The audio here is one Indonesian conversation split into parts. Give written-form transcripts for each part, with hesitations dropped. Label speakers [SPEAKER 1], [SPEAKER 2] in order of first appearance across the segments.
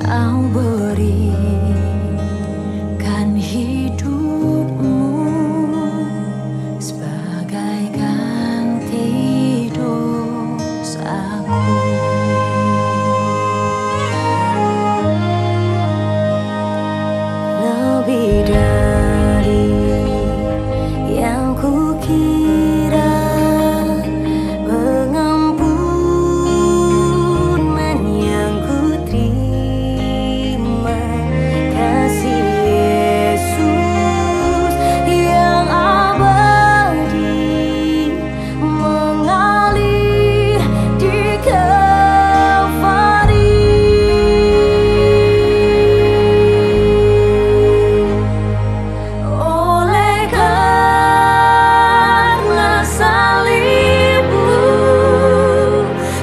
[SPEAKER 1] Kau berikan hidupmu sebagai ganti dosaku. Lebih dari yang kukira, pengampunan yang kuterima, kasih Yesus yang abadi mengalir di Kalvari. Oleh karena salibmu,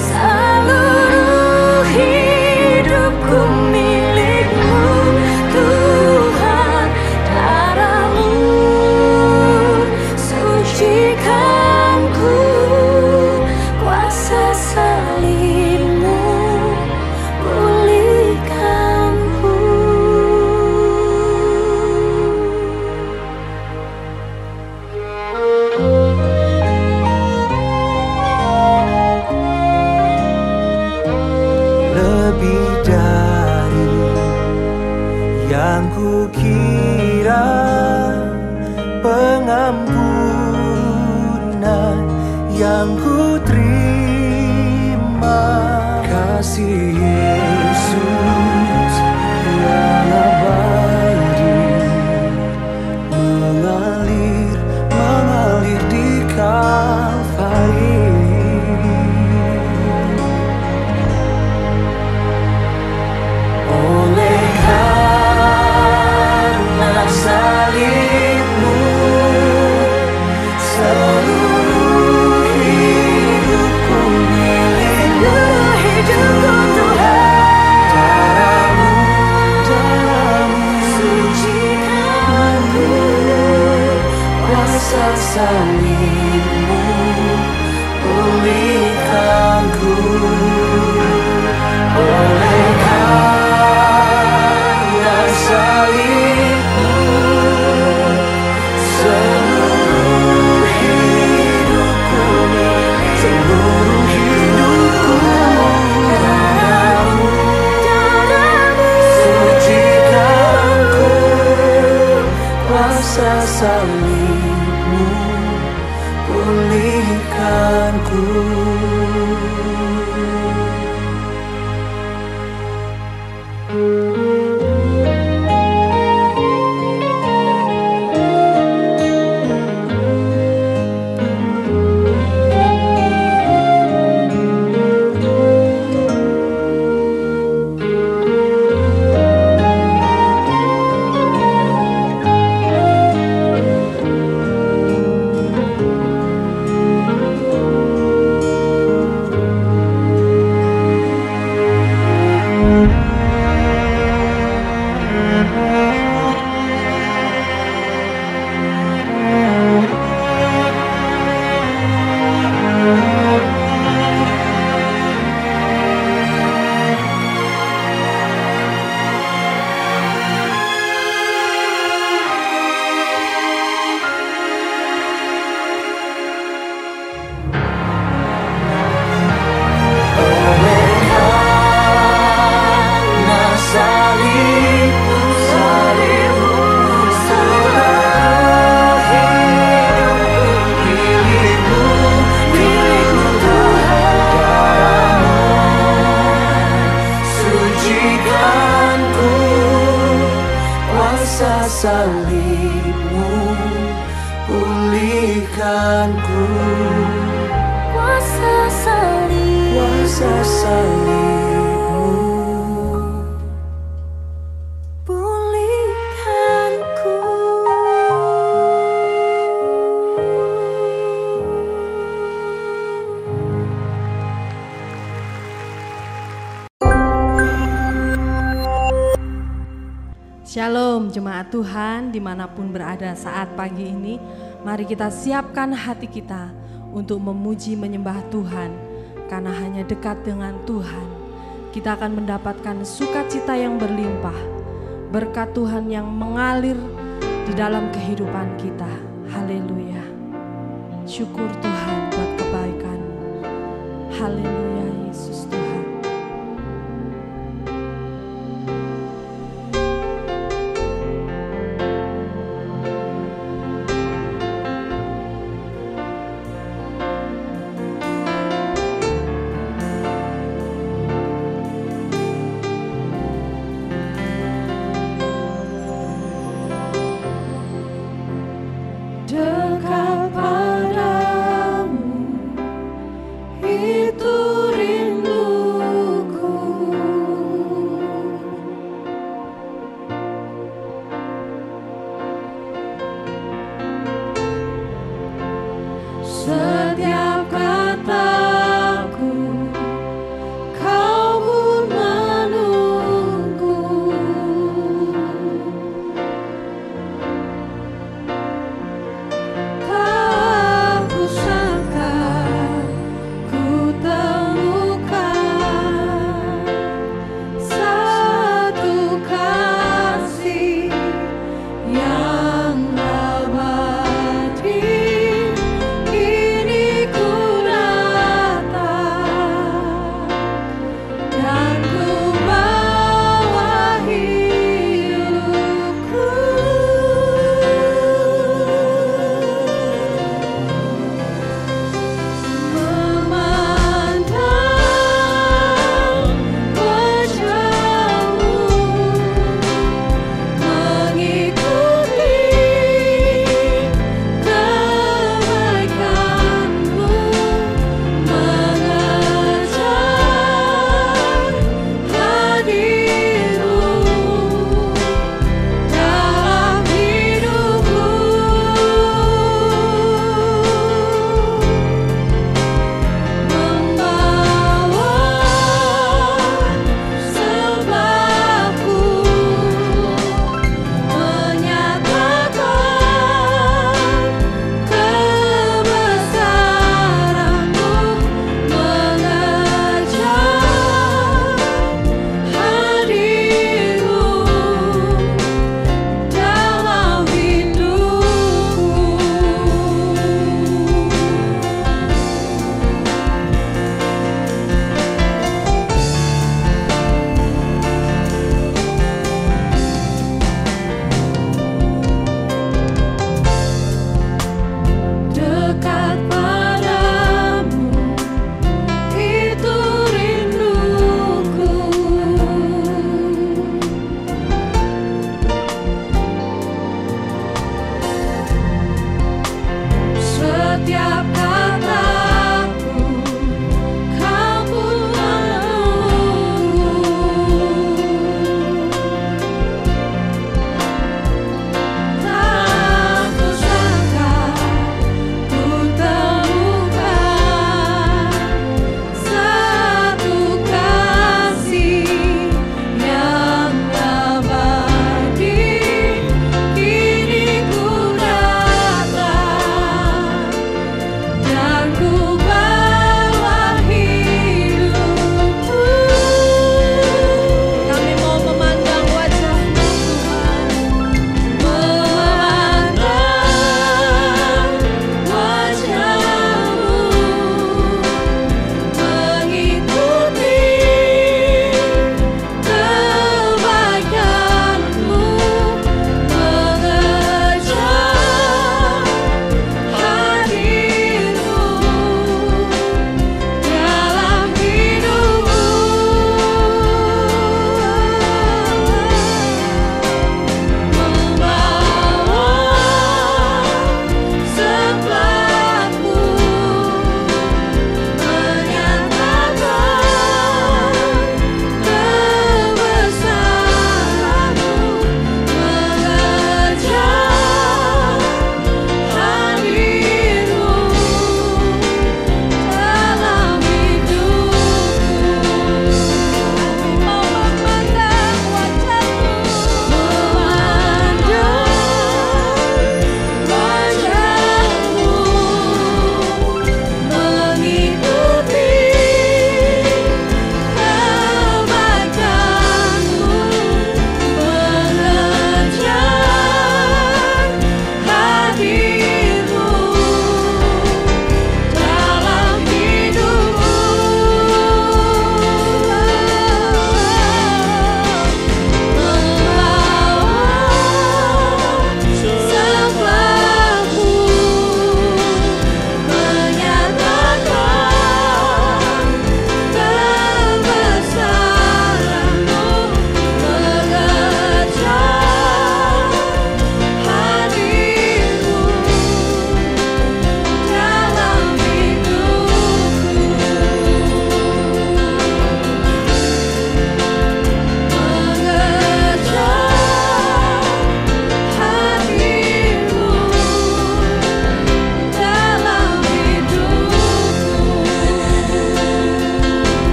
[SPEAKER 1] seluruh hidupku milikmu, Tuhan. Darahmu sucikanku, kuasa salibmu pulihkanku.
[SPEAKER 2] Lebih dari yang kukira, pengampunan yang kuterima, kasih Yesus yang abadi mengalir di Kalvari. Oleh karena salibmu, seluruh hidupku milikmu, Tuhan. Darahmu sucikanku, kuasa salibmu pulihkanku. Oleh karena salibmu, seluruh hidupku milik, seluruh hidupku. Darahmu sucikanku, kuasa salibmu pulihkanku. Salibmu pulihkanku,
[SPEAKER 1] Kuasa salib,
[SPEAKER 2] kuasa salibmu
[SPEAKER 1] pulihkanku.
[SPEAKER 3] Shalom jemaat Tuhan dimanapun berada saat pagi ini. Mari kita siapkan hati kita untuk memuji menyembah Tuhan. Karena hanya dekat dengan Tuhan kita akan mendapatkan sukacita yang berlimpah, berkat Tuhan yang mengalir di dalam kehidupan kita. Haleluya. Syukur Tuhan buat kebaikan. Haleluya, Yesus Tuhan.
[SPEAKER 1] Dekat padamu itu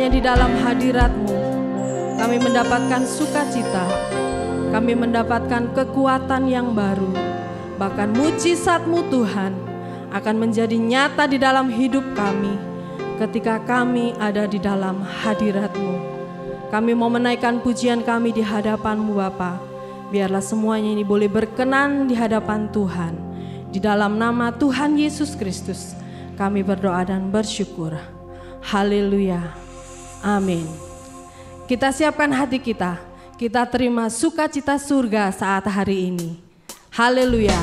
[SPEAKER 3] hanya di dalam hadirat-Mu kami mendapatkan sukacita, kami mendapatkan kekuatan yang baru. Bahkan mujizat-Mu Tuhan akan menjadi nyata di dalam hidup kami ketika kami ada di dalam hadirat-Mu. Kami mau menaikkan pujian kami di hadapan-Mu Bapa. Biarlah semuanya ini boleh berkenan di hadapan Tuhan. Di dalam nama Tuhan Yesus Kristus kami berdoa dan bersyukur. Haleluya. Amin. Kita siapkan hati kita. Kita terima sukacita surga saat hari ini. Haleluya.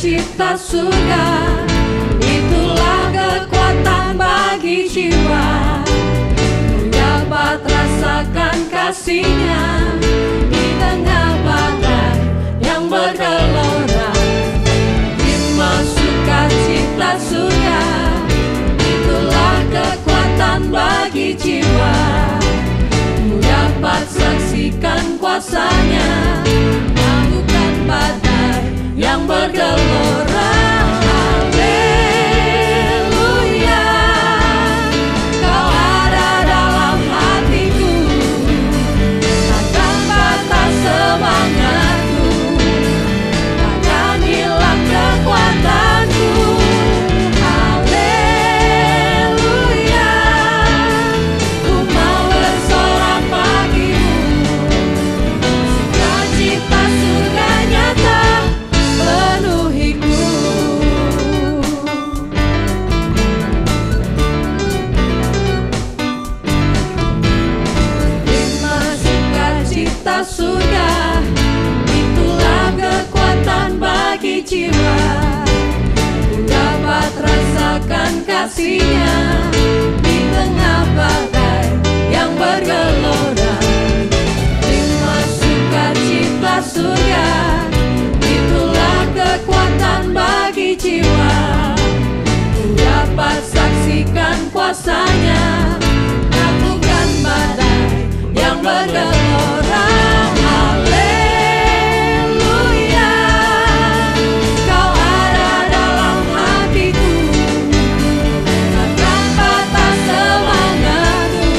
[SPEAKER 1] Cita surga, itulah kekuatan bagi jiwa. Ku dapat rasakan kasih-Nya di tengah badai yang bergelora. Hikmat sukacita surga, itulah kekuatan bagi jiwa. Ku dapat saksikan kuasa-Nya, melakukan badai yang bergelora. Haleluya, Kau ada dalam hatiku, takkan batas semangatku, takkan hilang kekuatanku. Haleluya, ku mau bersorak bagimu, sukacita surga nyata penuhiku. Hikmat sukacita surga, itulah kekuatan bagi jiwa. Ku dapat rasakan kasih-Nya di tengah badai yang bergelora. Hikmat sukacita surga, itulah kekuatan bagi jiwa. Ku dapat saksikan kuasa-Nya, lakukan badai yang bergelora. Haleluya, Kau ada dalam hatiku, takkan batas semangatku,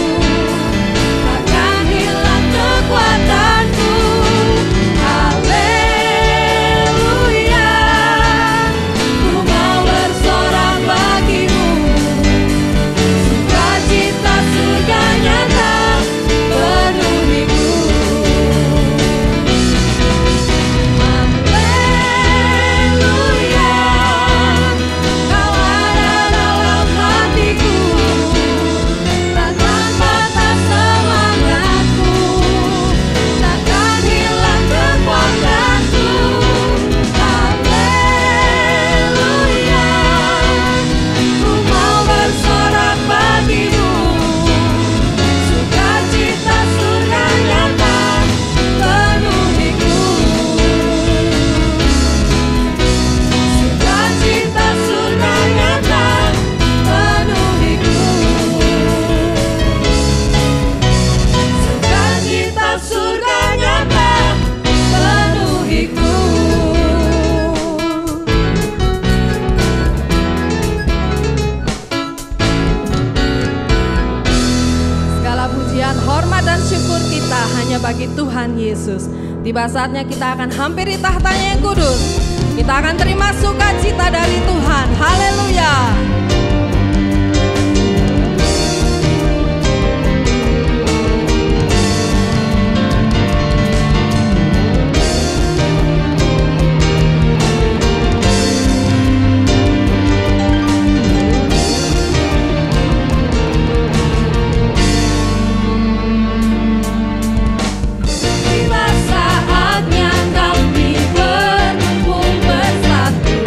[SPEAKER 1] takkan hilang kekuatanku. Haleluya, ku mau bersorak bagimu, sukacita surga nyata penuhiku. Haleluya, Kau ada dalam hatiku, takkan batas semangatku, takkan hilang kekuatanku. Haleluya, ku mau bersorak bagimu, sukacita surga nyata penuhiku. Sukacita surga nyata penuhiku. Sukacita surga nyata penuhiku.
[SPEAKER 3] Segala pujian, hormat dan syukur kita hanya bagi Tuhan Yesus. Tiba saatnya kita akan hampiri tahtanya yang kudus. Kita akan terima sukacita dari Tuhan. Haleluya.
[SPEAKER 1] Tiba saatnya kami berkumpul bersatu.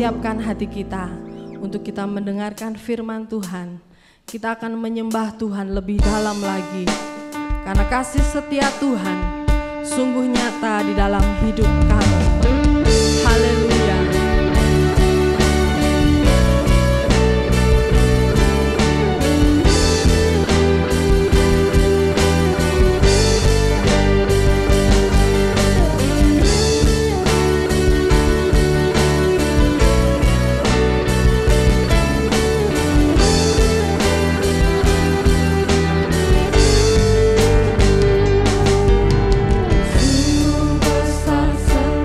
[SPEAKER 3] siapkan hati kita untuk kita mendengarkan firman Tuhan. Kita akan menyembah Tuhan lebih dalam lagi, karena kasih setia Tuhan sungguh nyata di dalam hidup kami. Haleluya.
[SPEAKER 1] Besar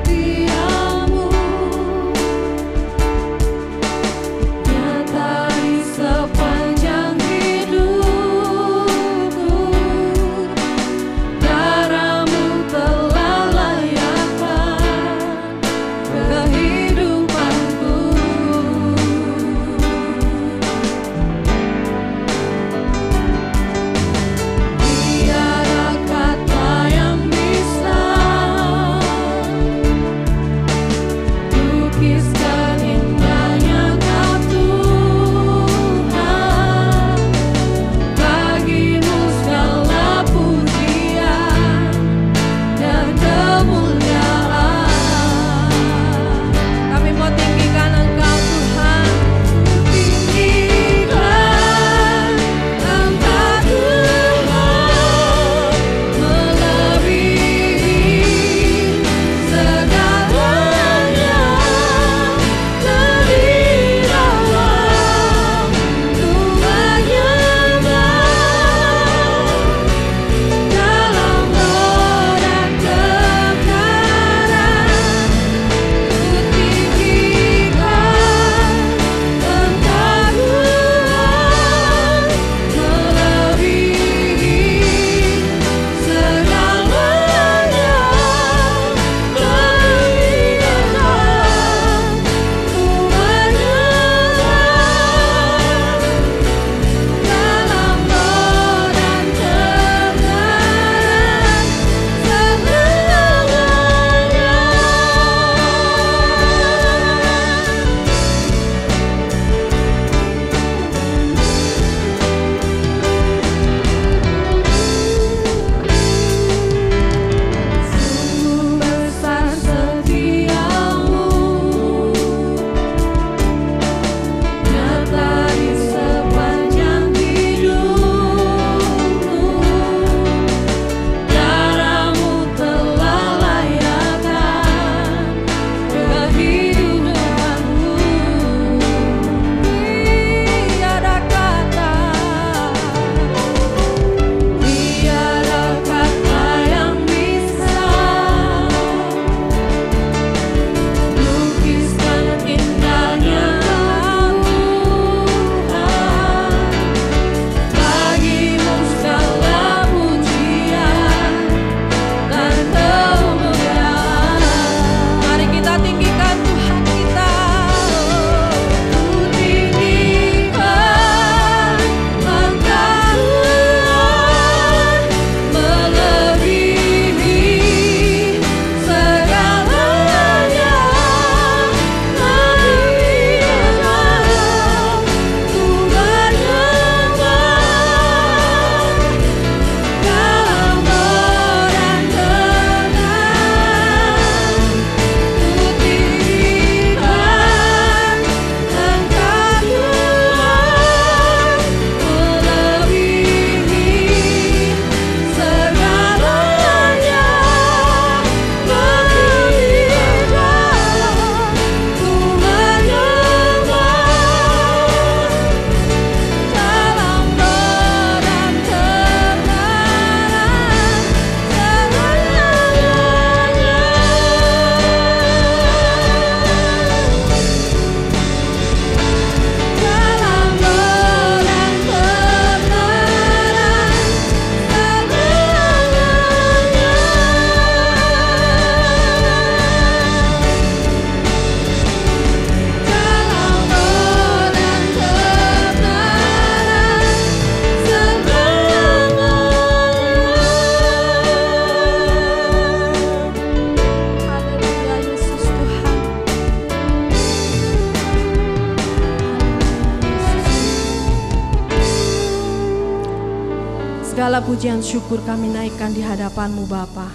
[SPEAKER 3] Segala pujian syukur kami naikkan di hadapan-Mu Bapa.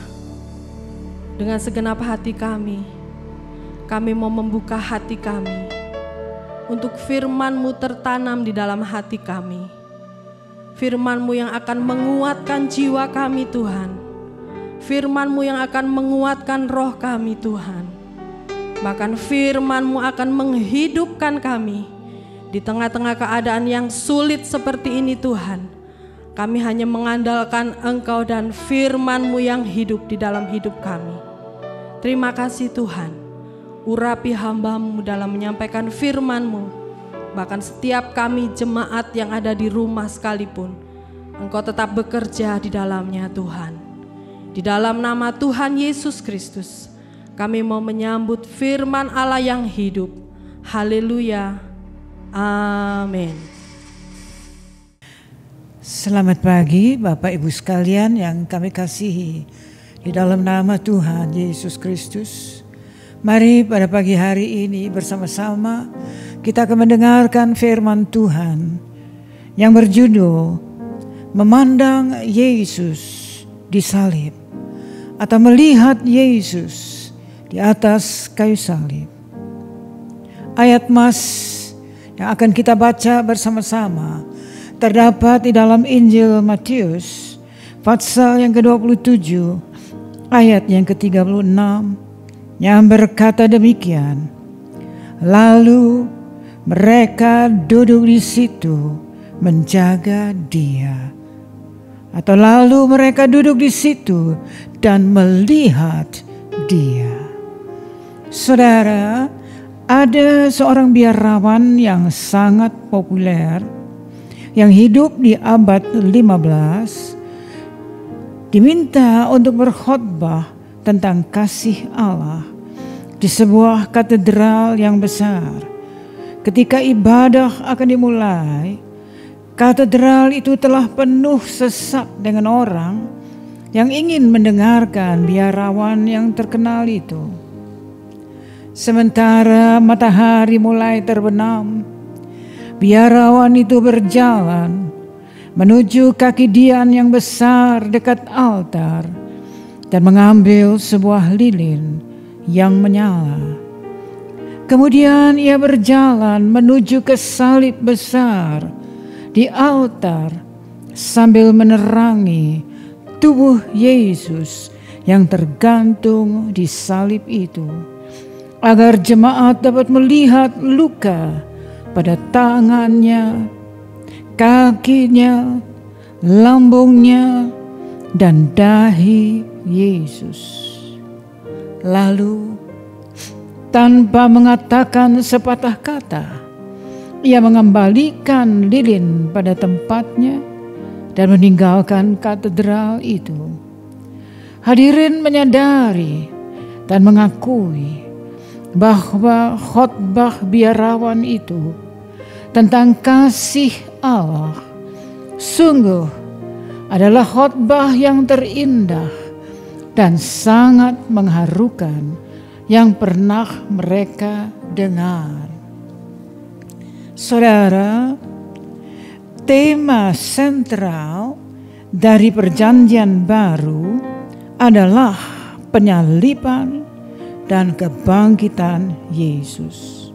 [SPEAKER 3] Dengan segenap hati kami mau membuka hati kami untuk firman-Mu tertanam di dalam hati kami. Firman-Mu yang akan menguatkan jiwa kami Tuhan. Firman-Mu yang akan menguatkan roh kami Tuhan. Bahkan firman-Mu akan menghidupkan kami di tengah-tengah keadaan yang sulit seperti ini Tuhan. Kami hanya mengandalkan Engkau dan firman-Mu yang hidup di dalam hidup kami. Terima kasih Tuhan. Urapi hamba-Mu dalam menyampaikan firman-Mu. Bahkan setiap kami jemaat yang ada di rumah sekalipun, Engkau tetap bekerja di dalamnya Tuhan. Di dalam nama Tuhan Yesus Kristus, kami mau menyambut firman Allah yang hidup. Haleluya. Amin.
[SPEAKER 4] Selamat pagi Bapak Ibu sekalian yang kami kasihi di dalam nama Tuhan Yesus Kristus. Mari pada pagi hari ini bersama-sama kita akan mendengarkan firman Tuhan yang berjudul Memandang Yesus disalib atau melihat Yesus di atas kayu salib. Ayat mas yang akan kita baca bersama-sama terdapat di dalam Injil Matius pasal yang ke-27 ayat yang ke-36 yang berkata demikian. Lalu mereka duduk di situ menjaga Dia. Atau lalu mereka duduk di situ dan melihat Dia. Saudara, ada seorang biarawan yang sangat populer yang hidup di abad 15, diminta untuk berkhotbah tentang kasih Allah di sebuah katedral yang besar. Ketika ibadah akan dimulai, katedral itu telah penuh sesak dengan orang yang ingin mendengarkan biarawan yang terkenal itu. Sementara matahari mulai terbenam, biarawan itu berjalan menuju kaki dian yang besar dekat altar dan mengambil sebuah lilin yang menyala. Kemudian ia berjalan menuju ke salib besar di altar sambil menerangi tubuh Yesus yang tergantung di salib itu, agar jemaat dapat melihat luka pada tangannya, kakinya, lambungnya, dan dahi Yesus. Lalu tanpa mengatakan sepatah kata, ia mengembalikan lilin pada tempatnya dan meninggalkan katedral itu. Hadirin menyadari dan mengakui bahwa khotbah biarawan itu tentang kasih Allah sungguh adalah khotbah yang terindah dan sangat mengharukan yang pernah mereka dengar. Saudara, tema sentral dari Perjanjian Baru adalah penyaliban dan kebangkitan Yesus.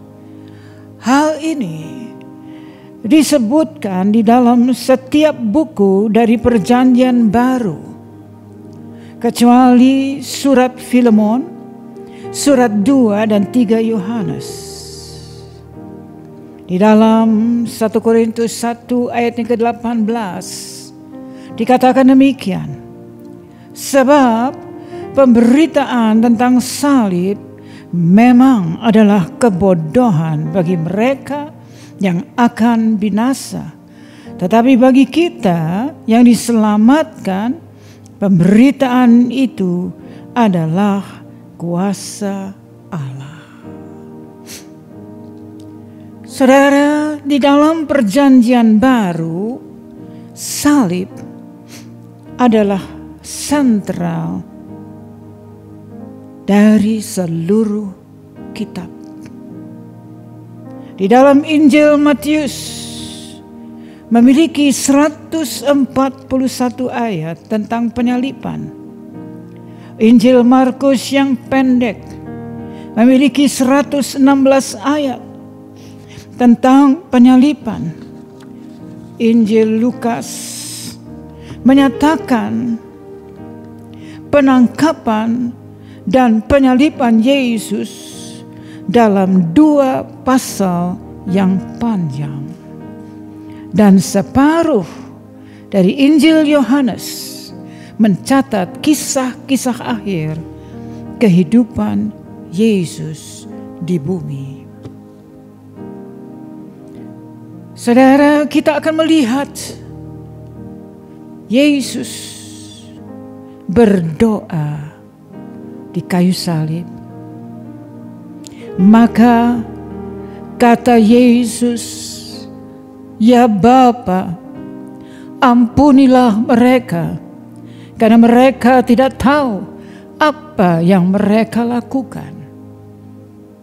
[SPEAKER 4] Hal ini disebutkan di dalam setiap buku dari Perjanjian Baru, kecuali surat Filemon, surat 2 dan 3 Yohanes. Di dalam 1 Korintus 1 ayat yang ke-18 dikatakan demikian. Sebab pemberitaan tentang salib memang adalah kebodohan bagi mereka yang akan binasa. Tetapi bagi kita yang diselamatkan, pemberitaan itu adalah kuasa Allah. Saudara, di dalam Perjanjian Baru, salib adalah sentral dari seluruh kitab. Di dalam Injil Matius memiliki 141 ayat tentang penyaliban. Injil Markus yang pendek memiliki 116 ayat tentang penyaliban. Injil Lukas menyatakan penangkapan dan penyaliban Yesus dalam 2 pasal yang panjang. Dan separuh dari Injil Yohanes mencatat kisah-kisah akhir kehidupan Yesus di bumi. Saudara, kita akan melihat Yesus berdoa di kayu salib. Maka kata Yesus, "Ya Bapa, ampunilah mereka, karena mereka tidak tahu apa yang mereka lakukan."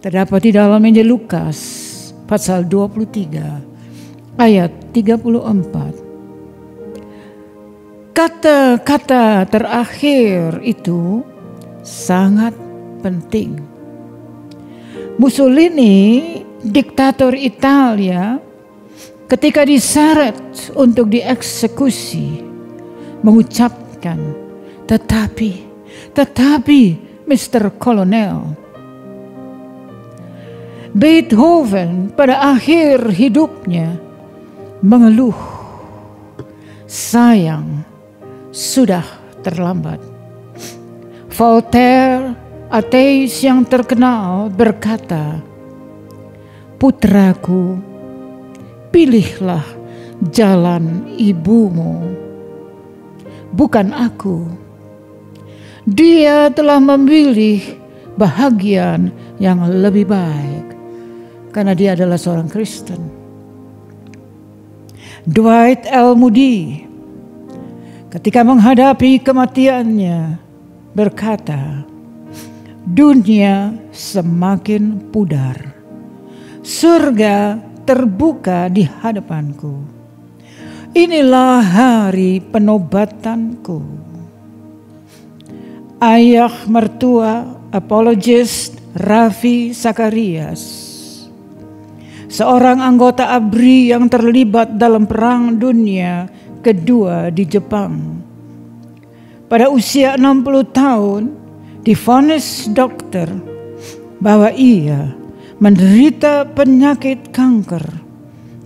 [SPEAKER 4] Terdapat di dalam Injil Lukas pasal 23 ayat 34. Kata-kata terakhir itu sangat penting. Mussolini, diktator Italia, ketika diseret untuk dieksekusi, mengucapkan, tetapi Mr. Kolonel. Beethoven pada akhir hidupnya mengeluh, sayang sudah terlambat. Voltaire, ateis yang terkenal, berkata, "Putraku, pilihlah jalan ibumu, bukan aku. Dia telah memilih bahagian yang lebih baik karena dia adalah seorang Kristen." Dwight L. Moody ketika menghadapi kematiannya berkata, "Dunia semakin pudar, surga terbuka di hadapanku. Inilah hari penobatanku." Ayah mertua apologist Ravi Zacharias, seorang anggota ABRI yang terlibat dalam Perang Dunia Kedua di Jepang, pada usia 60 tahun divonis dokter bahwa ia menderita penyakit kanker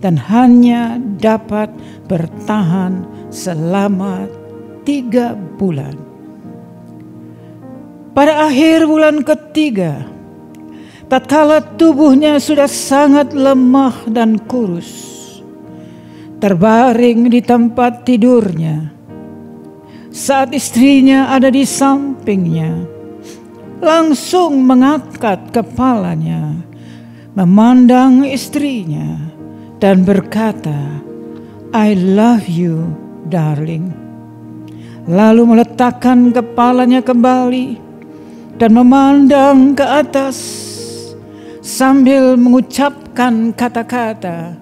[SPEAKER 4] dan hanya dapat bertahan selama 3 bulan. Pada akhir bulan ketiga, tatkala tubuhnya sudah sangat lemah dan kurus, terbaring di tempat tidurnya, saat istrinya ada di sampingnya, langsung mengangkat kepalanya, memandang istrinya, dan berkata, "I love you, darling." Lalu meletakkan kepalanya kembali dan memandang ke atas sambil mengucapkan kata-kata,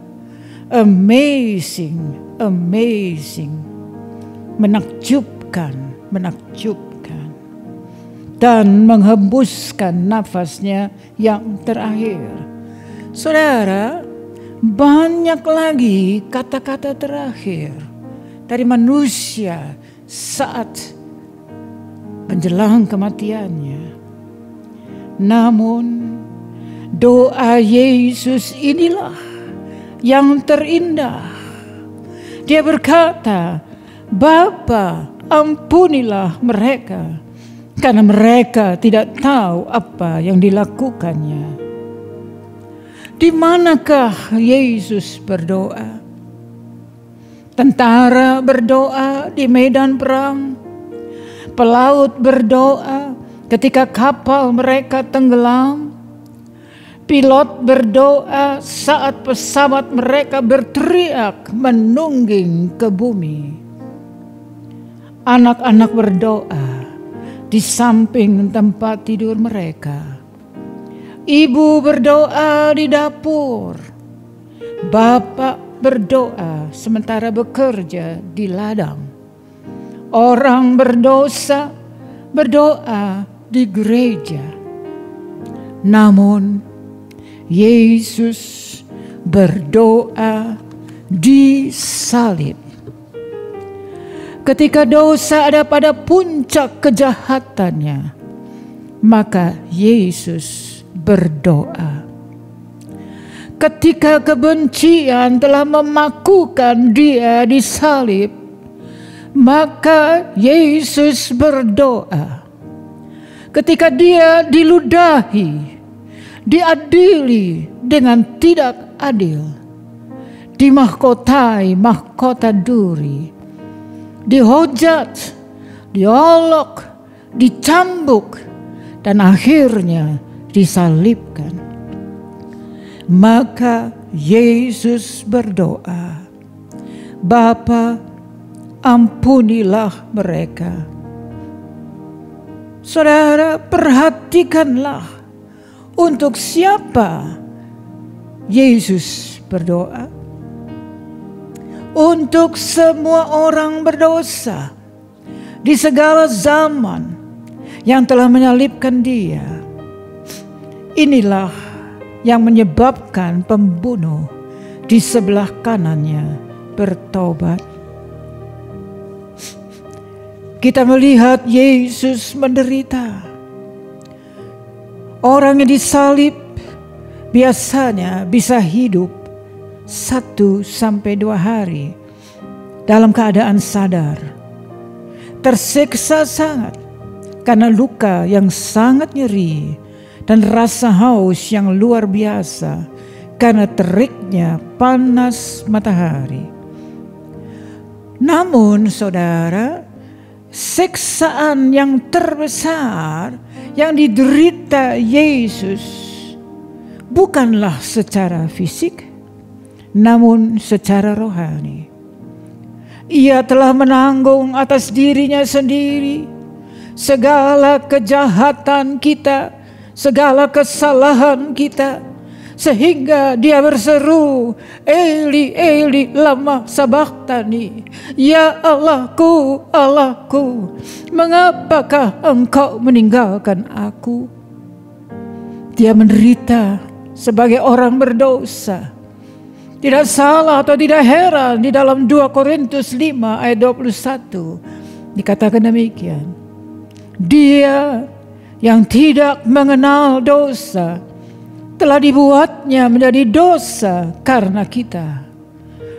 [SPEAKER 4] "Amazing, amazing." Menakjubkan, dan menghembuskan nafasnya yang terakhir. Saudara, banyak lagi kata-kata terakhir dari manusia saat menjelang kematiannya. Namun doa Yesus inilah yang terindah. Dia berkata, "Bapa, ampunilah mereka, karena mereka tidak tahu apa yang dilakukannya." Di manakah Yesus berdoa? Tentara berdoa di medan perang. Pelaut berdoa ketika kapal mereka tenggelam. Pilot berdoa saat pesawat mereka berteriak menungging ke bumi. Anak-anak berdoa di samping tempat tidur mereka. Ibu berdoa di dapur. Bapak berdoa sementara bekerja di ladang. Orang berdosa berdoa di gereja. Namun Yesus berdoa di salib. Ketika dosa ada pada puncak kejahatannya, maka Yesus berdoa. Ketika kebencian telah memakukan dia di salib, maka Yesus berdoa. Ketika dia diludahi, diadili dengan tidak adil, dimahkotai mahkota duri, dihujat, diolok, dicambuk, dan akhirnya disalibkan. Maka Yesus berdoa, Bapa, ampunilah mereka. Saudara, perhatikanlah untuk siapa Yesus berdoa. Untuk semua orang berdosa di segala zaman yang telah menyalibkan dia. Inilah yang menyebabkan pembunuh di sebelah kanannya bertobat. Kita melihat Yesus menderita. Orang yang disalib biasanya bisa hidup 1 sampai 2 hari dalam keadaan sadar. Tersiksa sangat karena luka yang sangat nyeri dan rasa haus yang luar biasa karena teriknya panas matahari. Namun saudara, siksaan yang terbesar yang diderita Yesus bukanlah secara fisik, namun secara rohani. Ia telah menanggung atas dirinya sendiri segala kejahatan kita, segala kesalahan kita, sehingga dia berseru, Eli, Eli, lama sabachthani. Ya Allahku, Allahku, mengapakah engkau meninggalkan aku? Dia menderita sebagai orang berdosa. Tidak salah atau tidak heran di dalam 2 Korintus 5 ayat 21 dikatakan demikian. Dia yang tidak mengenal dosa telah dibuatnya menjadi dosa karena kita,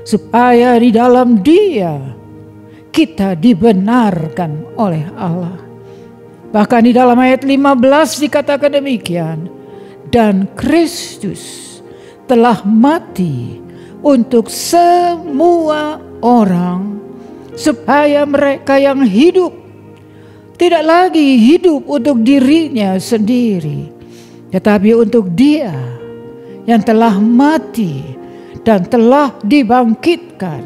[SPEAKER 4] supaya di dalam dia kita dibenarkan oleh Allah. Bahkan di dalam ayat 15 dikatakan demikian, dan Kristus telah mati untuk semua orang, supaya mereka yang hidup tidak lagi hidup untuk dirinya sendiri, tetapi untuk Dia yang telah mati dan telah dibangkitkan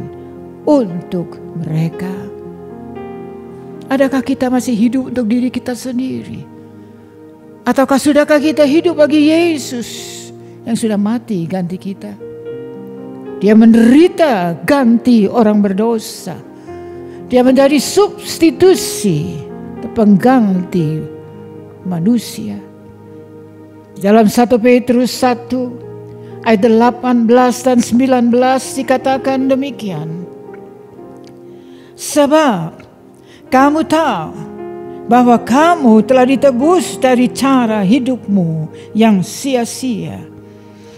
[SPEAKER 4] untuk mereka. Adakah kita masih hidup untuk diri kita sendiri? Ataukah sudahkah kita hidup bagi Yesus yang sudah mati ganti kita? Dia menderita ganti orang berdosa. Dia menjadi substitusi, pengganti manusia. Dalam 1 Petrus 1 ayat 18 dan 19 dikatakan demikian. Sebab kamu tahu bahwa kamu telah ditebus dari cara hidupmu yang sia-sia,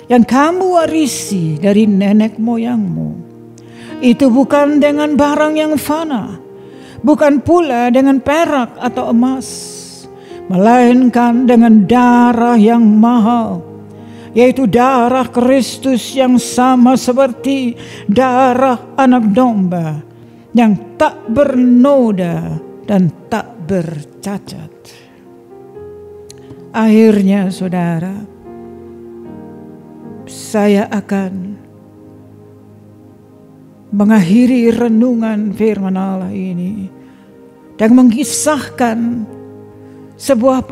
[SPEAKER 4] yang kamu warisi dari nenek moyangmu. Itu bukan dengan barang yang fana, bukan pula dengan perak atau emas, melainkan dengan darah yang mahal, yaitu darah Kristus yang sama seperti darah anak domba yang tak bernoda dan tak bercacat. Akhirnya saudara, saya akan mengakhiri renungan firman Allah ini dan mengisahkan sebuah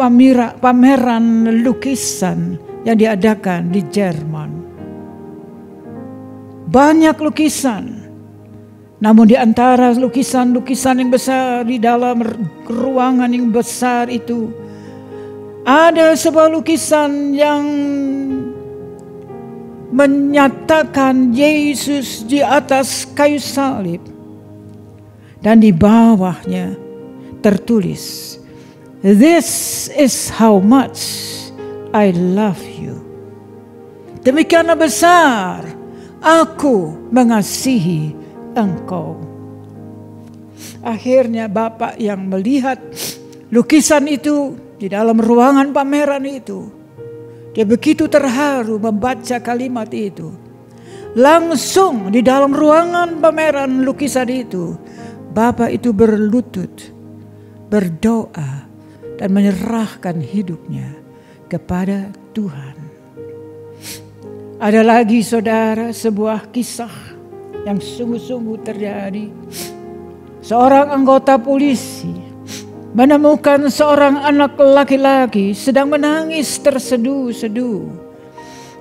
[SPEAKER 4] pameran lukisan yang diadakan di Jerman. banyak lukisan. Namun di antara lukisan-lukisan yang besar di dalam ruangan yang besar itu, ada sebuah lukisan yang menyatakan Yesus di atas kayu salib. Dan di bawahnya tertulis, "This is how much I love you." Demikianlah besar aku mengasihi engkau. Akhirnya Bapak yang melihat lukisan itu di dalam ruangan pameran itu, dia begitu terharu membaca kalimat itu. Langsung di dalam ruangan pameran lukisan itu, Bapak itu berlutut, berdoa, dan menyerahkan hidupnya kepada Tuhan. Ada lagi saudara sebuah kisah yang sungguh-sungguh terjadi. Seorang anggota polisi menemukan seorang anak laki-laki sedang menangis terseduh-seduh.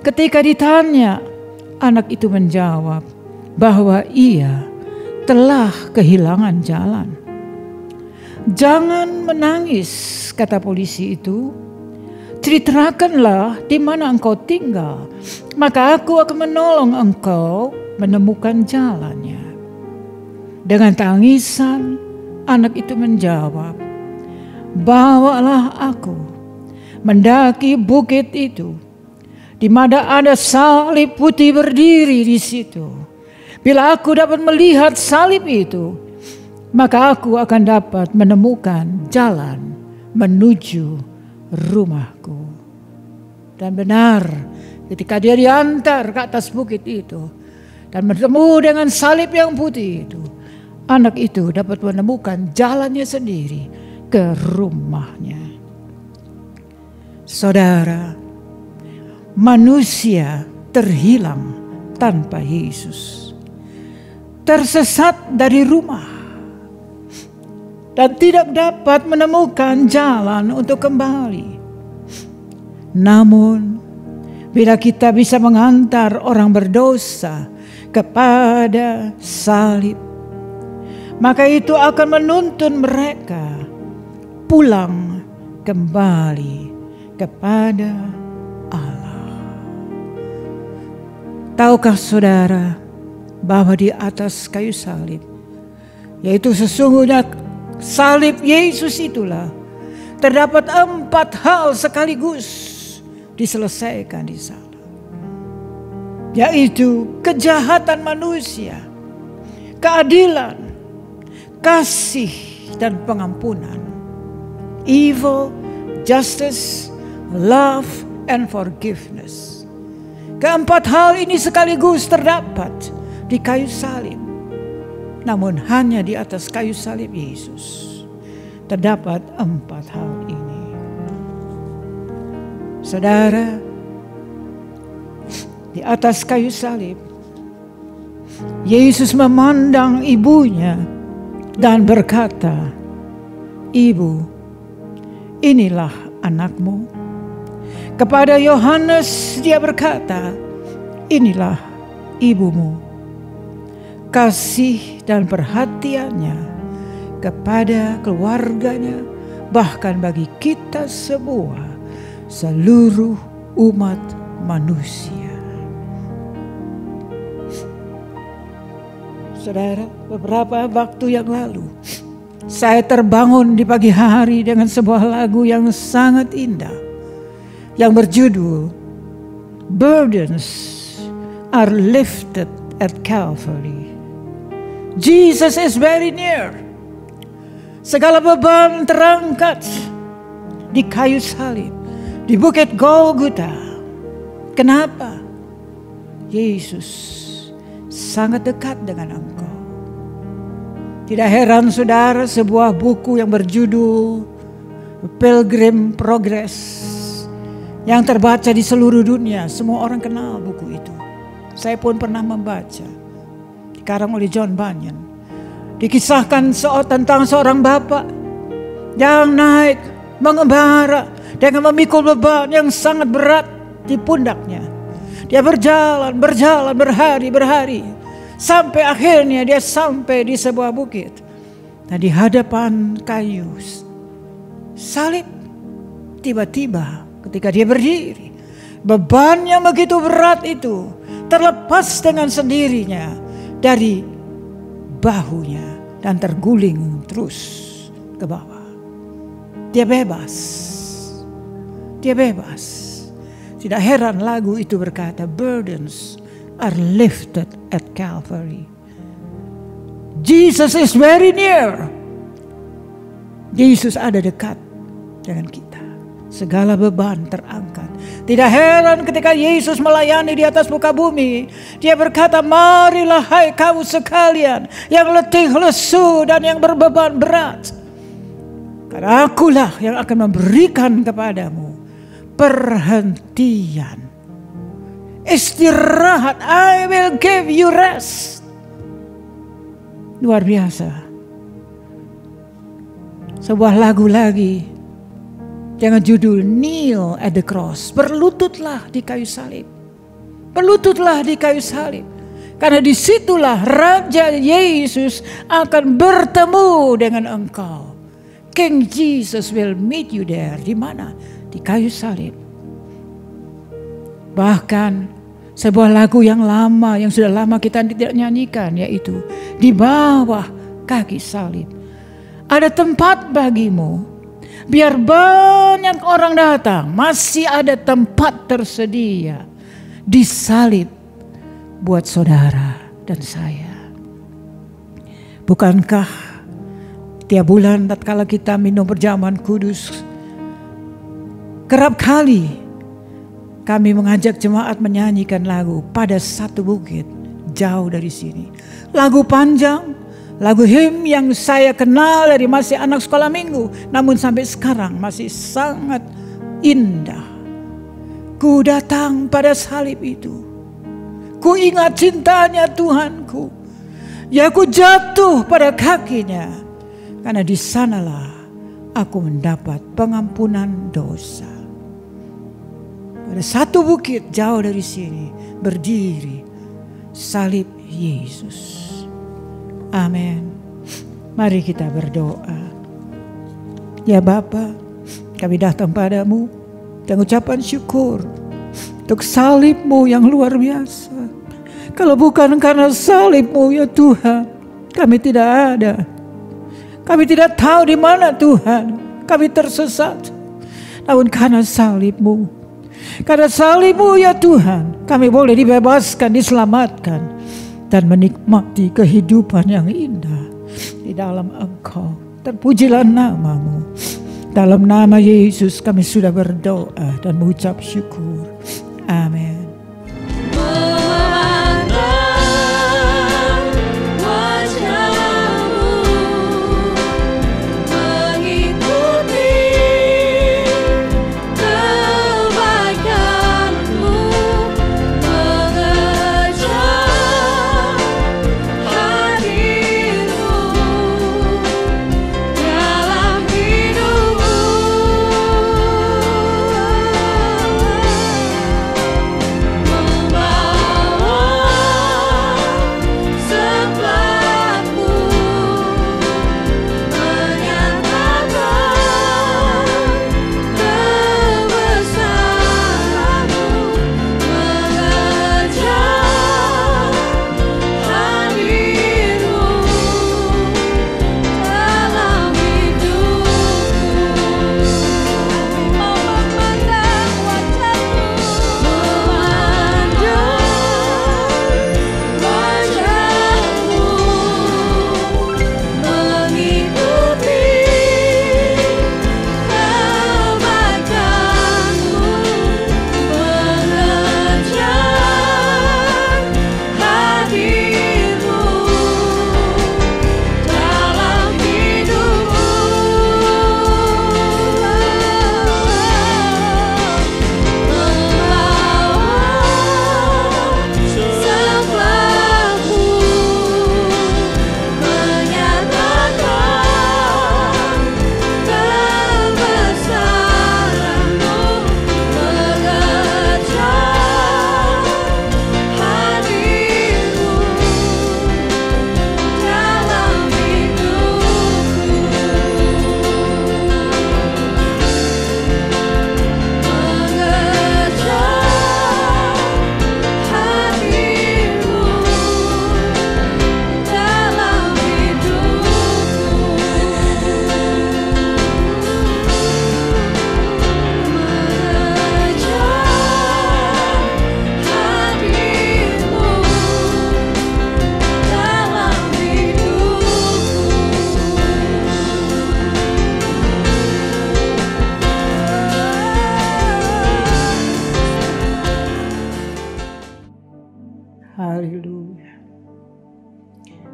[SPEAKER 4] Ketika ditanya, anak itu menjawab bahwa ia telah kehilangan jalan. "Jangan menangis," kata polisi itu. "Ceritakanlah di mana engkau tinggal, maka aku akan menolong engkau menemukan jalannya." Dengan tangisan, anak itu menjawab, "Bawalah aku mendaki bukit itu, di mana ada salib putih berdiri di situ. Bila aku dapat melihat salib itu, maka aku akan dapat menemukan jalan menuju rumahku." Dan benar, ketika dia diantar ke atas bukit itu dan bertemu dengan salib yang putih itu, anak itu dapat menemukan jalannya sendiri ke rumahnya. Saudara, manusia terhilang tanpa Yesus, tersesat dari rumah, dan tidak dapat menemukan jalan untuk kembali. Namun, bila kita bisa mengantar orang berdosa kepada salib, maka itu akan menuntun mereka pulang kembali kepada Allah. Tahukah saudara bahwa di atas kayu salib, yaitu sesungguhnya salib Yesus itulah, terdapat 4 hal sekaligus diselesaikan di sana, yaitu kejahatan manusia, keadilan, kasih, dan pengampunan. Evil, justice, love, and forgiveness. Keempat hal ini sekaligus terdapat di kayu salib. Namun hanya di atas kayu salib Yesus terdapat 4 hal ini. Saudara, di atas kayu salib, Yesus memandang ibunya dan berkata, "Ibu, inilah anakmu." Kepada Yohanes dia berkata, "Inilah ibumu." Kasih dan perhatiannya kepada keluarganya, bahkan bagi kita semua, seluruh umat manusia. Saudara, beberapa waktu yang lalu saya terbangun di pagi hari dengan sebuah lagu yang sangat indah yang berjudul "Burdens are lifted at Calvary." Jesus is very near. Segala beban terangkat di kayu salib, di bukit Golgota. Kenapa? Yesus sangat dekat dengan engkau. Tidak heran saudara, sebuah buku yang berjudul Pilgrim Progress yang terbaca di seluruh dunia, semua orang kenal buku itu. Saya pun pernah membaca, dikarang oleh John Bunyan. Dikisahkan tentang seorang bapak yang naik mengembara dengan memikul beban yang sangat berat di pundaknya. Dia berjalan berhari-hari. Sampai akhirnya dia sampai di sebuah bukit. Dan di hadapan kayu salib, tiba-tiba ketika dia berdiri, beban yang begitu berat itu terlepas dengan sendirinya dari bahunya dan terguling terus ke bawah. Dia bebas. Tidak heran lagu itu berkata, burdens are lifted at Calvary. Jesus is very near. Yesus ada dekat dengan kita. Segala beban terangkat. Tidak heran ketika Yesus melayani di atas muka bumi, dia berkata, marilah hai kamu sekalian yang letih lesu dan yang berbeban berat, karena akulah yang akan memberikan kepadamu perhentian, istirahat. I will give you rest. Luar biasa. Sebuah lagu lagi dengan judul Kneel at the Cross. Berlututlah di kayu salib. Berlututlah di kayu salib. Karena disitulah Raja Yesus akan bertemu dengan engkau. King Jesus will meet you there. Di mana? Di kayu salib. Bahkan sebuah lagu yang lama, yang sudah lama kita tidak nyanyikan, yaitu di bawah kaki salib ada tempat bagimu. Biar banyak orang datang, masih ada tempat tersedia di salib buat saudara dan saya. Bukankah tiap bulan tatkala kita minum perjamuan kudus, kerap kali kami mengajak jemaat menyanyikan lagu pada satu bukit jauh dari sini. Lagu panjang, lagu hymn yang saya kenal dari masih anak sekolah minggu, namun sampai sekarang masih sangat indah. Ku datang pada salib itu, ku ingat cintanya Tuhanku, ya ku jatuh pada kakinya, karena di sanalah aku mendapat pengampunan dosa. Pada satu bukit jauh dari sini berdiri salib Yesus. Amin. Mari kita berdoa. Ya Bapa, kami datang padamu dengan ucapan syukur untuk salib-Mu yang luar biasa. Kalau bukan karena salib-Mu ya Tuhan, kami tidak ada. Kami tidak tahu di mana Tuhan. Kami tersesat. Namun karena salib-Mu, karena salib-Mu ya Tuhan, kami boleh dibebaskan, diselamatkan, dan menikmati kehidupan yang indah di dalam Engkau. Terpujilah nama-Mu. Dalam nama Yesus kami sudah berdoa dan mengucap syukur. Amin.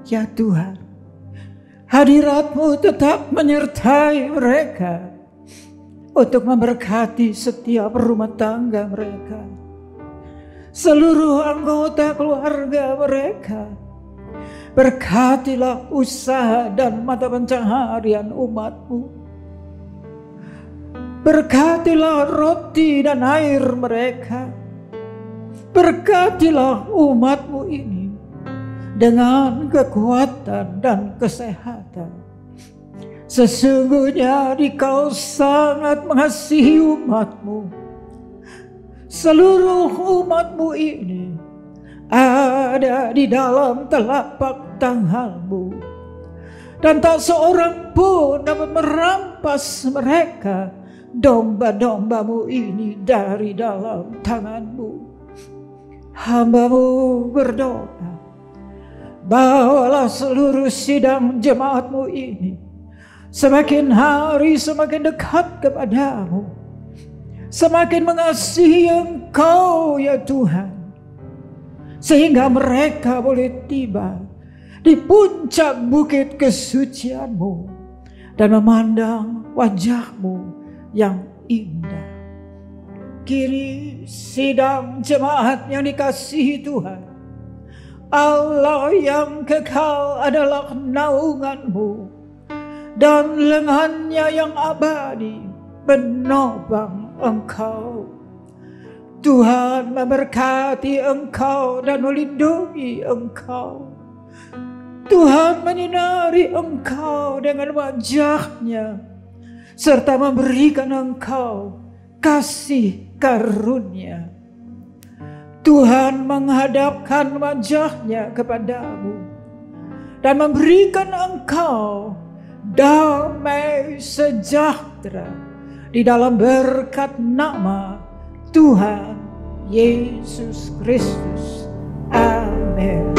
[SPEAKER 4] Ya Tuhan, hadirat-Mu tetap menyertai mereka untuk memberkati setiap rumah tangga mereka, seluruh anggota keluarga mereka. Berkatilah usaha dan mata pencaharian umat-Mu. Berkatilah roti dan air mereka. Berkatilah umat-Mu ini dengan kekuatan dan kesehatan. Sesungguhnya Dikau sangat mengasihi umat-Mu. Seluruh umat-Mu ini ada di dalam telapak tangan-Mu, dan tak seorang pun dapat merampas mereka, domba-domba-Mu ini, dari dalam tangan-Mu. Hamba-Mu berdoa, bawalah seluruh sidang jemaat-Mu ini semakin hari semakin dekat kepadamu, semakin mengasihi Engkau ya Tuhan, sehingga mereka boleh tiba di puncak bukit kesucian-Mu dan memandang wajah-Mu yang indah. Kini sidang jemaat yang dikasihi Tuhan, Allah yang kekal adalah naungan-Mu, dan lengannya yang abadi menopang Engkau. Tuhan memberkati Engkau dan melindungi Engkau. Tuhan menyinari Engkau dengan wajah-Nya, serta memberikan Engkau kasih karunia. Tuhan menghadapkan wajah-Nya kepadamu dan memberikan Engkau damai sejahtera di dalam berkat nama Tuhan Yesus Kristus. Amin.